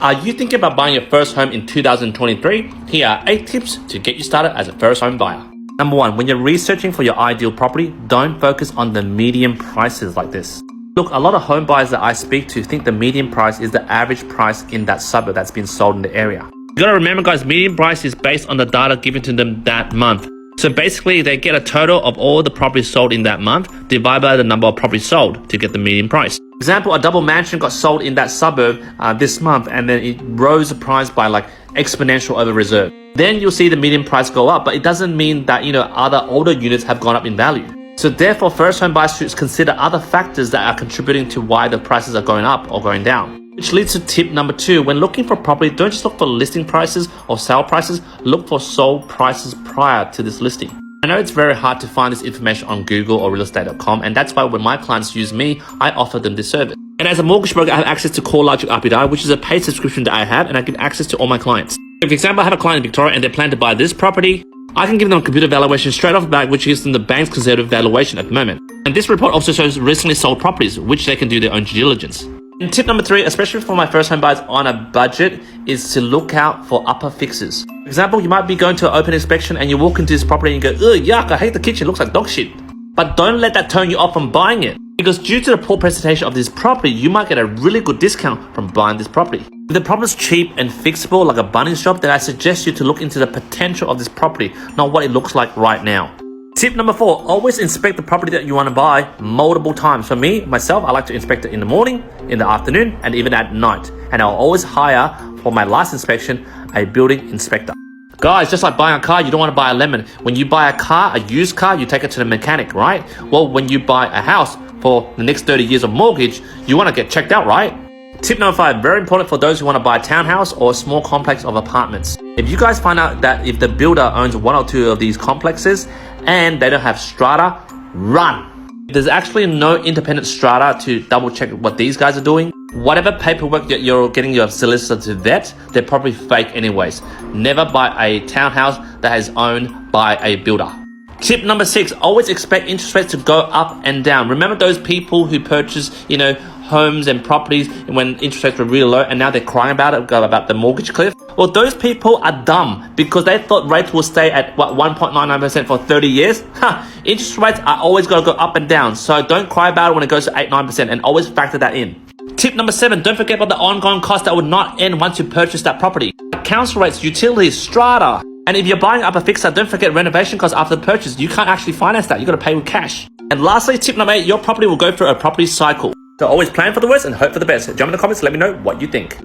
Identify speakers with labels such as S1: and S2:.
S1: Are you thinking about buying your first home in 2023? Here are 8 tips to get you started as a first home buyer. Number 1, when you're researching for your ideal property, don't focus on the median prices like this. Look, a lot of home buyers that I speak to think the median price is the average price in that suburb that's been sold in the area. You gotta remember, guys, median price is based on the data given to them that month. So basically, they get a total of all the properties sold in that month, divided by the number of properties sold to get the median price. For example, a double mansion got sold in that suburb this month, and then it rose the price by like exponential over reserve. Then you'll see the median price go up, but it doesn't mean that, other older units have gone up in value. So therefore, first home buyers should consider other factors that are contributing to why the prices are going up or going down. Which leads to tip number 2. When looking for property, don't just look for listing prices or sale prices, look for sold prices prior to this listing. I know it's very hard to find this information on Google or realestate.com, and that's why when my clients use me, I offer them this service. And as a mortgage broker, I have access to Call Logic RPI, which is a paid subscription that I have, and I give access to all my clients. For example, I have a client in Victoria and they plan to buy this property. I can give them a computer valuation straight off the bat, which gives them the bank's conservative valuation at the moment. And this report also shows recently sold properties, which they can do their own due diligence. And tip number 3, especially for my first home buyers on a budget, is to look out for upper fixes. For example, you might be going to an open inspection and you walk into this property and you go, ugh, yuck, I hate the kitchen, it looks like dog shit. But don't let that turn you off from buying it. Because due to the poor presentation of this property, you might get a really good discount from buying this property. If the problem is cheap and fixable like a Bunnings shop, then I suggest you to look into the potential of this property, not what it looks like right now. Tip number 4, always inspect the property that you want to buy multiple times. For me, myself, I like to inspect it in the morning, in the afternoon, and even at night. And I'll always hire, for my last inspection, a building inspector. Guys, just like buying a car, you don't want to buy a lemon. When you buy a car, a used car, you take it to the mechanic, right? Well, when you buy a house for the next 30 years of mortgage, you want to get checked out, right? Tip number 5, very important for those who want to buy a townhouse or a small complex of apartments. If you guys find out that if the builder owns 1 or 2 of these complexes and they don't have strata, run. There's actually no independent strata to double check what these guys are doing. Whatever paperwork that you're getting your solicitor to vet, they're probably fake anyways. Never buy a townhouse that is owned by a builder. Tip number 6, always expect interest rates to go up and down. Remember those people who purchase, homes and properties when interest rates were really low and now they're crying about the mortgage cliff? Well, those people are dumb because they thought rates will stay at 1.99% for 30 years. Interest rates are always going to go up and down. So don't cry about it when it goes to 8-9% and always factor that in. Tip number 7, don't forget about the ongoing costs that would not end once you purchase that property. Council rates, utilities, strata. And if you're buying up a fixer, don't forget renovation costs after the purchase. You can't actually finance that. You got to pay with cash. And lastly, tip number 8, your property will go through a property cycle. So always plan for the worst and hope for the best. Jump in the comments, let me know what you think.